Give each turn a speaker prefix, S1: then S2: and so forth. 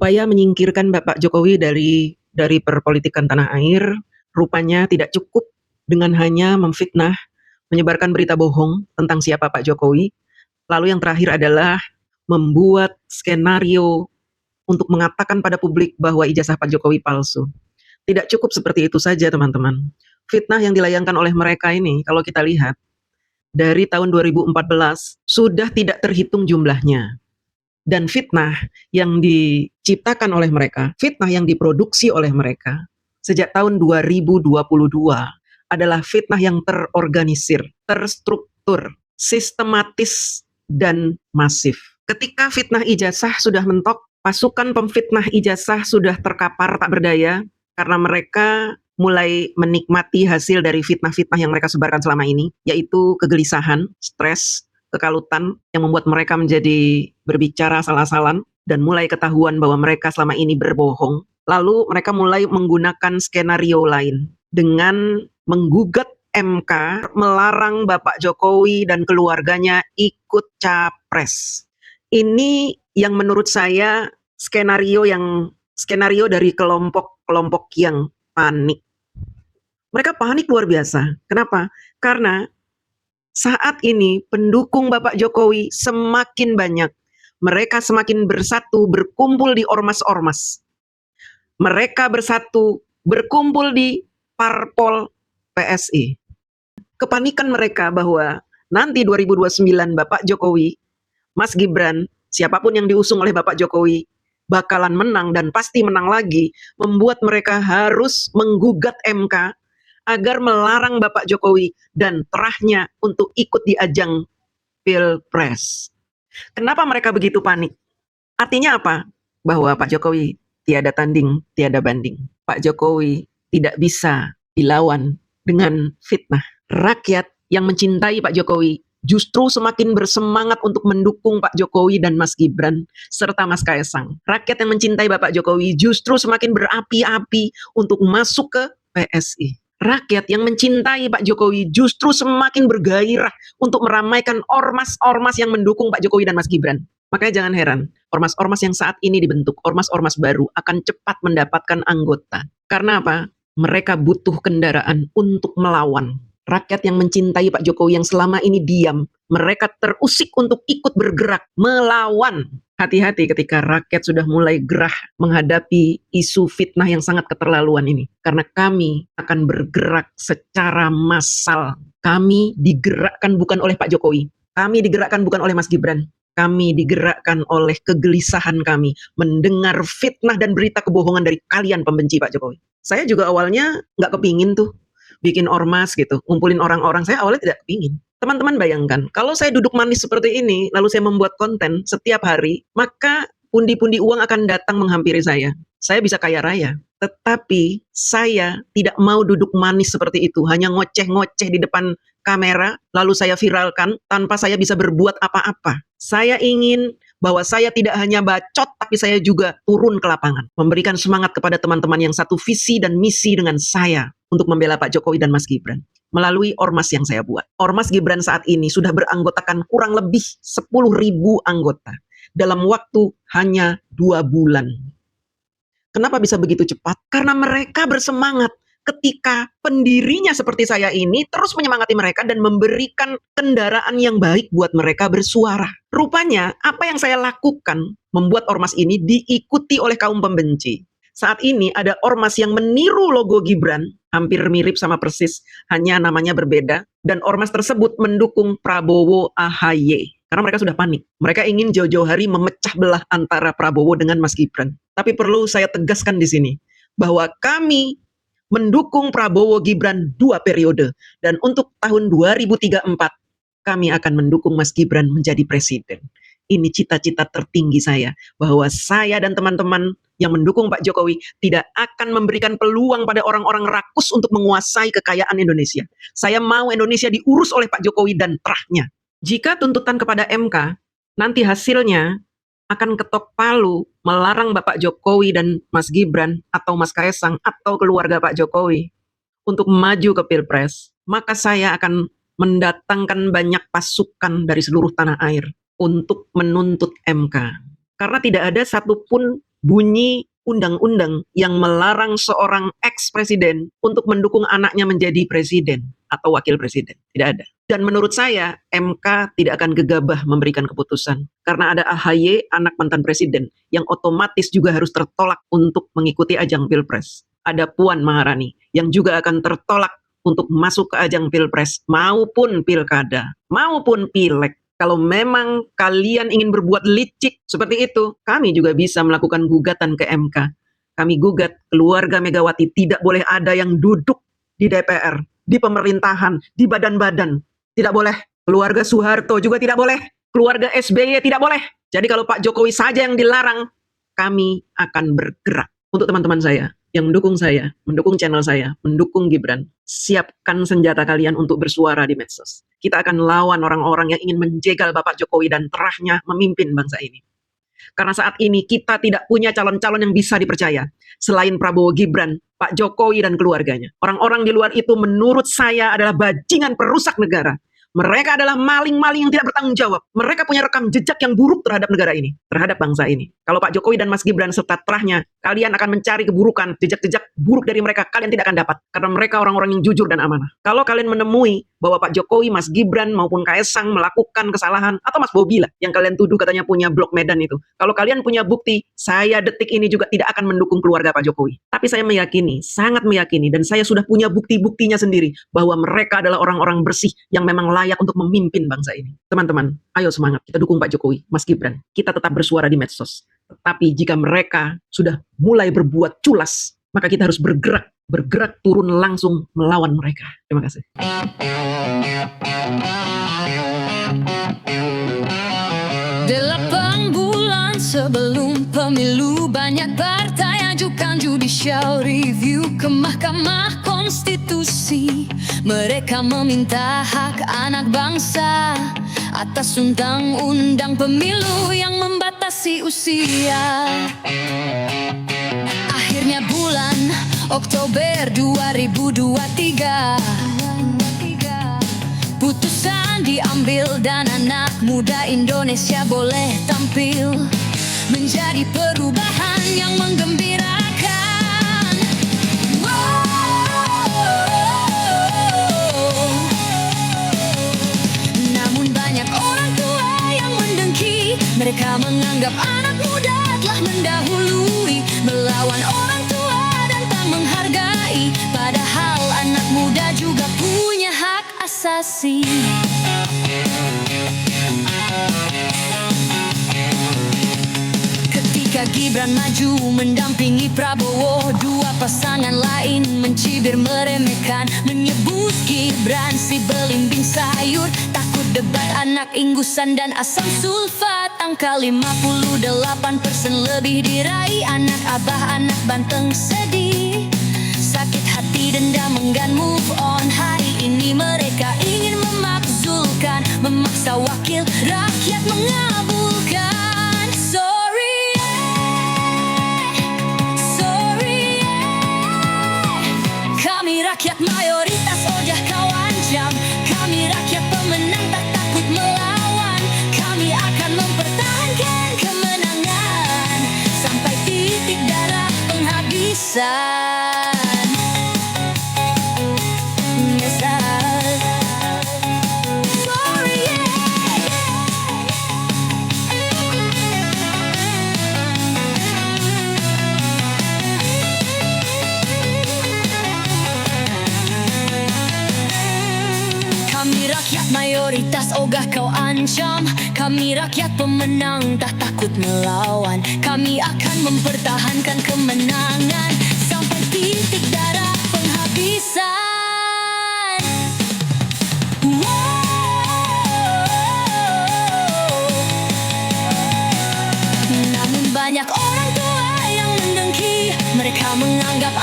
S1: upaya menyingkirkan Bapak Jokowi dari perpolitikan tanah air, rupanya tidak cukup dengan hanya memfitnah, menyebarkan berita bohong tentang siapa Pak Jokowi. Lalu yang terakhir adalah membuat skenario untuk mengatakan pada publik bahwa ijazah Pak Jokowi palsu. Tidak cukup seperti itu saja, teman-teman. Fitnah yang dilayangkan oleh mereka ini, kalau kita lihat, dari tahun 2014 sudah tidak terhitung jumlahnya. Dan fitnah yang diciptakan oleh mereka, fitnah yang diproduksi oleh mereka sejak tahun 2022 adalah fitnah yang terorganisir, terstruktur, sistematis, dan masif. Ketika fitnah ijazah sudah mentok, pasukan pemfitnah ijazah sudah terkapar tak berdaya karena mereka mulai menikmati hasil dari fitnah-fitnah yang mereka sebarkan selama ini, yaitu kegelisahan, stres, kekalutan yang membuat mereka menjadi berbicara salah-salan dan mulai ketahuan bahwa mereka selama ini berbohong. Lalu mereka mulai menggunakan skenario lain dengan menggugat MK melarang Bapak Jokowi dan keluarganya ikut capres. Ini yang menurut saya skenario dari kelompok-kelompok yang panik. Mereka panik luar biasa. Kenapa? Karena saat ini pendukung Bapak Jokowi semakin banyak. Mereka semakin bersatu, berkumpul di ormas-ormas. Mereka bersatu, berkumpul di parpol PSI. Kepanikan mereka bahwa nanti 2029 Bapak Jokowi, Mas Gibran, siapapun yang diusung oleh Bapak Jokowi, bakalan menang dan pasti menang lagi, membuat mereka harus menggugat MK agar melarang Bapak Jokowi dan terahnya untuk ikut di ajang Pilpres. Kenapa mereka begitu panik? Artinya apa? Bahwa Pak Jokowi tiada tanding, tiada banding. Pak Jokowi tidak bisa dilawan dengan fitnah. Rakyat yang mencintai Pak Jokowi justru semakin bersemangat untuk mendukung Pak Jokowi dan Mas Gibran serta Mas Kaesang. Rakyat yang mencintai Bapak Jokowi justru semakin berapi-api untuk masuk ke PSI. Rakyat yang mencintai Pak Jokowi justru semakin bergairah untuk meramaikan ormas-ormas yang mendukung Pak Jokowi dan Mas Gibran. Makanya jangan heran, ormas-ormas yang saat ini dibentuk, ormas-ormas baru akan cepat mendapatkan anggota. Karena apa? Mereka butuh kendaraan untuk melawan. Rakyat yang mencintai Pak Jokowi yang selama ini diam, mereka terusik untuk ikut bergerak, melawan. Hati-hati ketika rakyat sudah mulai gerah menghadapi isu fitnah yang sangat keterlaluan ini. Karena kami akan bergerak secara massal. Kami digerakkan bukan oleh Pak Jokowi. Kami digerakkan bukan oleh Mas Gibran. Kami digerakkan oleh kegelisahan kami mendengar fitnah dan berita kebohongan dari kalian pembenci Pak Jokowi. Saya juga awalnya nggak kepingin tuh bikin ormas gitu, ngumpulin orang-orang. Saya awalnya tidak kepingin. Teman-teman bayangkan, kalau saya duduk manis seperti ini, lalu saya membuat konten setiap hari, maka pundi-pundi uang akan datang menghampiri saya. Saya bisa kaya raya. Tetapi saya tidak mau duduk manis seperti itu, hanya ngoceh-ngoceh di depan kamera, lalu saya viralkan tanpa saya bisa berbuat apa-apa. Saya ingin bahwa saya tidak hanya bacot, tapi saya juga turun ke lapangan. Memberikan semangat kepada teman-teman yang satu visi dan misi dengan saya untuk membela Pak Jokowi dan Mas Gibran. Melalui ormas yang saya buat. Ormas Gibran saat ini sudah beranggotakan kurang lebih 10.000 anggota. Dalam waktu hanya 2 bulan. Kenapa bisa begitu cepat? Karena mereka bersemangat ketika pendirinya seperti saya ini terus menyemangati mereka dan memberikan kendaraan yang baik buat mereka bersuara. Rupanya apa yang saya lakukan membuat ormas ini diikuti oleh kaum pembenci. Saat ini ada ormas yang meniru logo Gibran, hampir mirip sama persis, hanya namanya berbeda, dan ormas tersebut mendukung Prabowo AHY. Karena mereka sudah panik. Mereka ingin jauh-jauh hari memecah belah antara Prabowo dengan Mas Gibran. Tapi perlu saya tegaskan di sini, bahwa kami mendukung Prabowo Gibran 2 periode. Dan untuk tahun 2034, kami akan mendukung Mas Gibran menjadi presiden. Ini cita-cita tertinggi saya, bahwa saya dan teman-teman yang mendukung Pak Jokowi tidak akan memberikan peluang pada orang-orang rakus untuk menguasai kekayaan Indonesia. Saya mau Indonesia diurus oleh Pak Jokowi dan terahnya. Jika tuntutan kepada MK, nanti hasilnya akan ketok palu melarang Bapak Jokowi dan Mas Gibran atau Mas Kaesang atau keluarga Pak Jokowi untuk maju ke Pilpres, maka saya akan mendatangkan banyak pasukan dari seluruh tanah air untuk menuntut MK. Karena tidak ada satupun bunyi undang-undang yang melarang seorang ex-presiden untuk mendukung anaknya menjadi presiden atau wakil presiden. Tidak ada. Dan menurut saya, MK tidak akan gegabah memberikan keputusan. Karena ada AHY, anak mantan presiden, yang otomatis juga harus tertolak untuk mengikuti ajang Pilpres. Ada Puan Maharani, yang juga akan tertolak untuk masuk ke ajang Pilpres, maupun Pilkada, maupun Pileg. Kalau memang kalian ingin berbuat licik seperti itu, kami juga bisa melakukan gugatan ke MK. Kami gugat keluarga Megawati tidak boleh ada yang duduk di DPR, di pemerintahan, di badan-badan. Tidak boleh. Keluarga Soeharto juga tidak boleh. Keluarga SBY tidak boleh. Jadi kalau Pak Jokowi saja yang dilarang, kami akan bergerak. Untuk teman-teman saya yang mendukung saya, mendukung channel saya, mendukung Gibran, siapkan senjata kalian untuk bersuara di medsos. Kita akan lawan orang-orang yang ingin menjegal Bapak Jokowi dan terahnya memimpin bangsa ini. Karena saat ini kita tidak punya calon-calon yang bisa dipercaya. Selain Prabowo Gibran, Pak Jokowi dan keluarganya. Orang-orang di luar itu menurut saya adalah bajingan perusak negara. Mereka adalah maling-maling yang tidak bertanggung jawab. Mereka punya rekam jejak yang buruk terhadap negara ini, terhadap bangsa ini. Kalau Pak Jokowi dan Mas Gibran serta terahnya, kalian akan mencari keburukan, jejak-jejak buruk dari mereka, kalian tidak akan dapat. Karena mereka orang-orang yang jujur dan amanah. Kalau kalian menemui bahwa Pak Jokowi, Mas Gibran, maupun Kaesang melakukan kesalahan, atau Mas Bobi lah, yang kalian tuduh katanya punya blok Medan itu. Kalau kalian punya bukti, saya detik ini juga tidak akan mendukung keluarga Pak Jokowi. Tapi saya meyakini, sangat meyakini, dan saya sudah punya bukti-buktinya sendiri, bahwa mereka adalah orang-orang bersih yang memang layak untuk memimpin bangsa ini. Teman-teman, ayo semangat, kita dukung Pak Jokowi, Mas Gibran. Kita tetap bersuara di medsos. Tetapi jika mereka sudah mulai berbuat culas, maka kita harus bergerak turun langsung melawan mereka. Terima kasih.
S2: 8 bulan sebelum pemilu, banyak partai ajukan judicial review ke Mahkamah Konstitusi. Mereka meminta hak anak bangsa atas undang-undang pemilu yang membatasi usia. Akhirnya bulan Oktober 2023, putusan diambil dan anak muda Indonesia boleh tampil menjadi perubahan yang menggembirakan. Namun banyak orang tua yang mendengki. Mereka menganggap anak muda telah mendahului, melawan orang tua dan tak menghargai. Padahal anak muda juga punya hak asasi. Ketika Gibran maju mendampingi Prabowo, dua pasangan lain mencibir meremehkan, menyebut Gibran si belimbing sayur. Takut debat anak inggusan dan asam sulfat. Angka 58% lebih diraih anak abah, anak banteng sedih. Sakit hati, dendam, enggan move on. Hari ini mereka ingin memakzulkan, memaksa wakil rakyat mengabulkan. Sorry, sorry, kami rakyat mayoritas ojah kawan jam. Kami rakyat pemenang tak takut melawan. Kami akan mempertahankan kemenangan sampai titik darah penghabisan. Kami rakyat mayoritas ogah kau ancam. Kami rakyat pemenang tak takut melawan. Kami akan mempertahankan kemenangan sampai titik darah penghabisan. Namun banyak orang tua yang mendengki. Mereka menganggap